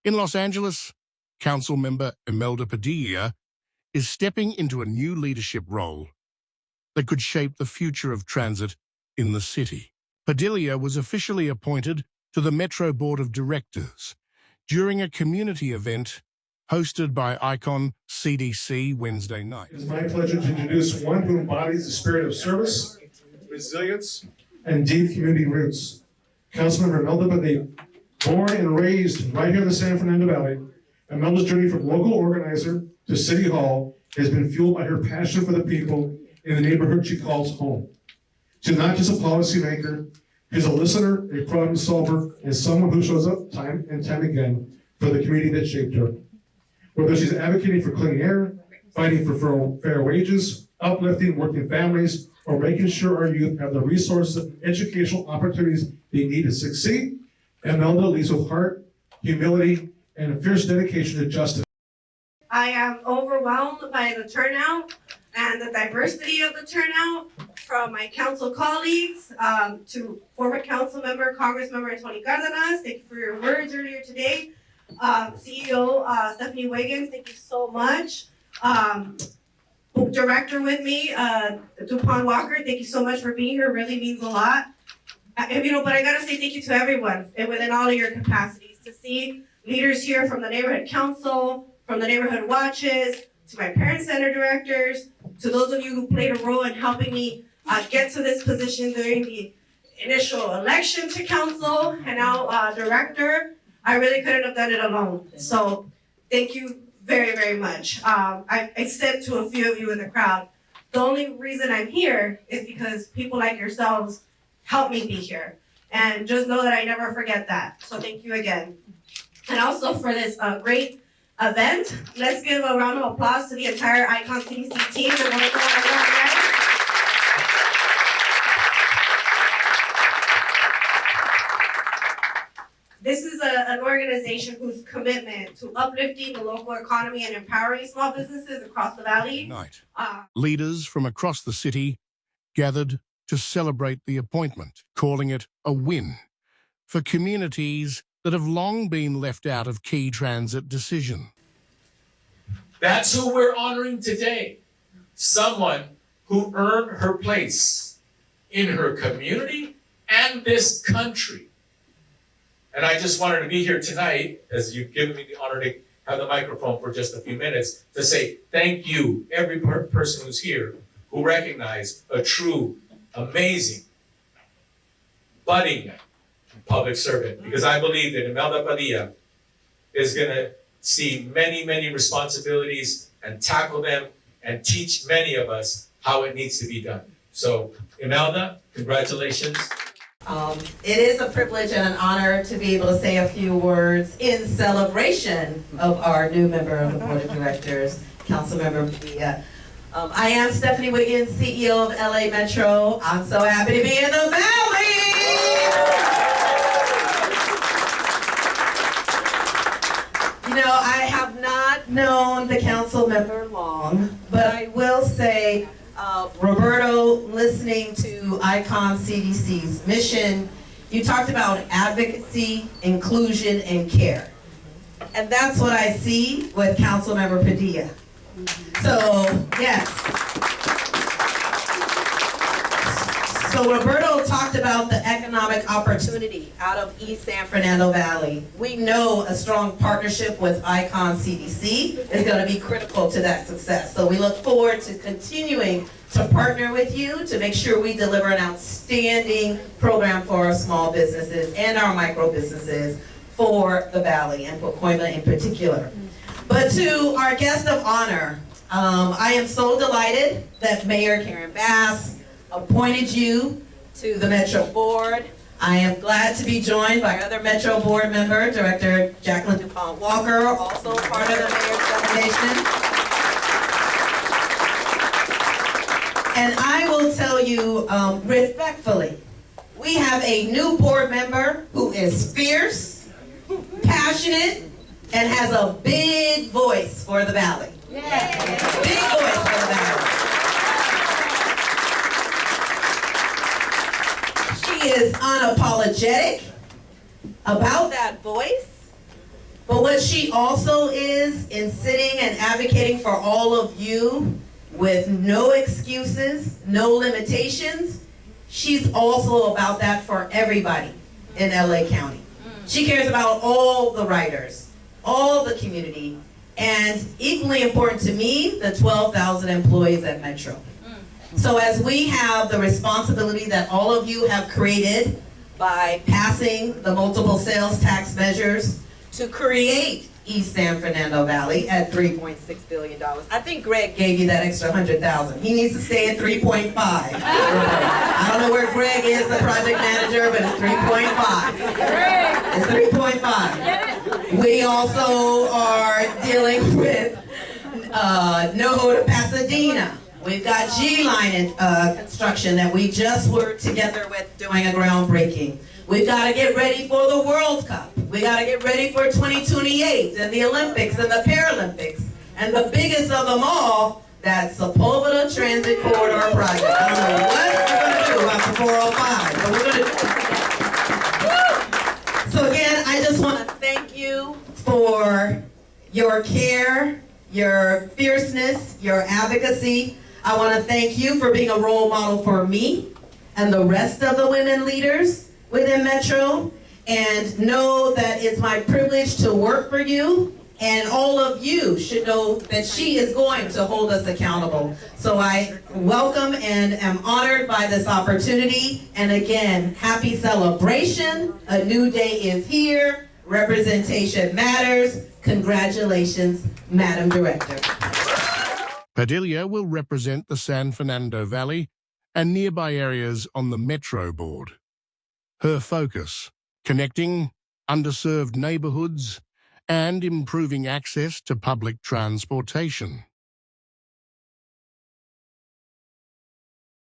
In Los Angeles, Councilmember Imelda Padilla is stepping into a new leadership role that could shape the future of transit in the city. Padilla was officially appointed to the Metro Board of Directors during a community event hosted by ICON CDC Wednesday night. It is my pleasure to introduce one who embodies the spirit of service, resilience, and deep community roots. Councilmember Imelda Padilla. Born and raised right here in the San Fernando Valley, Imelda's journey from local organizer to City Hall has been fueled by her passion for the people in the neighborhood she calls home. She's not just a policymaker, she's a listener, a problem solver, and someone who shows up time and time again for the community that shaped her. Whether she's advocating for clean air, fighting for fair wages, uplifting working families, or making sure our youth have the resources and educational opportunities they need to succeed, Imelda leads with heart, humility, and a fierce dedication to justice. I am overwhelmed by the turnout and the diversity of the turnout from my council colleagues to former council member, Congressmember Tony Cardenas. Thank you for your words earlier today. CEO Stephanie Wiggins, thank you so much. Director with me, DuPont Walker, thank you so much for being here. It really means a lot. But I gotta say thank you to everyone and within all of your capacities. To see leaders here from the neighborhood council, from the neighborhood watches, to my parent center directors, to those of you who played a role in helping me get to this position during the initial election to council and now director. I really couldn't have done it alone. So thank you very, very much. I said to a few of you in the crowd, the only reason I'm here is because people like yourselves helped me be here. And just know that I never forget that. So thank you again. And also for this great event, let's give a round of applause to the entire ICON CDC team. This is an organization whose commitment to uplifting the local economy and empowering small businesses across the valley. Leaders from across the city gathered to celebrate the appointment, calling it a win for communities that have long been left out of key transit decisions. That's who we're honoring today. Someone who earned her place in her community and this country. And I just wanted to be here tonight, as you've given me the honor to have the microphone for just a few minutes, to say thank you, every person who's here, who recognized a true, amazing, budding public servant. Because I believe that Imelda Padilla is going to see many, many responsibilities and tackle them and teach many of us how it needs to be done. So, Imelda, congratulations. It is a privilege and an honor to be able to say a few words in celebration of our new member of the Board of Directors, Councilmember Padilla. I am Stephanie Wiggins, CEO of LA Metro. I'm so happy to be in the Valley! I have not known the council member long, but I will say, Roberto, listening to ICON CDC's mission, you talked about advocacy, inclusion, and care. And that's what I see with Councilmember Padilla. So, yes. So Roberto talked about the economic opportunity out of East San Fernando Valley. We know a strong partnership with ICON CDC is going to be critical to that success. So we look forward to continuing to partner with you to make sure we deliver an outstanding program for our small businesses and our micro businesses for the Valley and Pacoima in particular. But to our guest of honor, I am so delighted that Mayor Karen Bass appointed you to the Metro Board. I am glad to be joined by other Metro Board member, Director Jacqueline DuPont Walker, also part of the Mayor's delegation. And I will tell you respectfully, we have a new board member who is fierce, passionate, and has a big voice for the Valley. Yeah. Big voice for the Valley. She is unapologetic about that voice, But what she also is in sitting and advocating for all of you with no excuses, no limitations, she's also about that for everybody in LA County. She cares about all the writers, all the community, and equally important to me, the 12,000 employees at Metro. So as we have the responsibility that all of you have created by passing the multiple sales tax measures to create East San Fernando Valley at $3.6 billion. I think Greg gave you that extra 100,000. He needs to stay at 3.5. I don't know where Greg is, the project manager, but it's 3.5. It's 3.5. We also are dealing with NoHo to Pasadena. We've got G-Line construction that we just worked together with doing a groundbreaking. We've got to get ready for the World Cup. We got to get ready for 2028 and the Olympics and the Paralympics. And the biggest of them all, that Sepulveda Transit Corridor project. I don't know what we're going to do about the 405, but we're going to do it. So again, I just want to thank you for your care, your fierceness, your advocacy. I want to thank you for being a role model for me and the rest of the women leaders within Metro, and know that it's my privilege to work for you, and all of you should know that she is going to hold us accountable. So I welcome and am honored by this opportunity, and again, happy celebration. A new day is here. Representation matters. Congratulations, Madam Director. Padilla will represent the San Fernando Valley and nearby areas on the Metro Board. Her focus, connecting underserved neighborhoods and improving access to public transportation.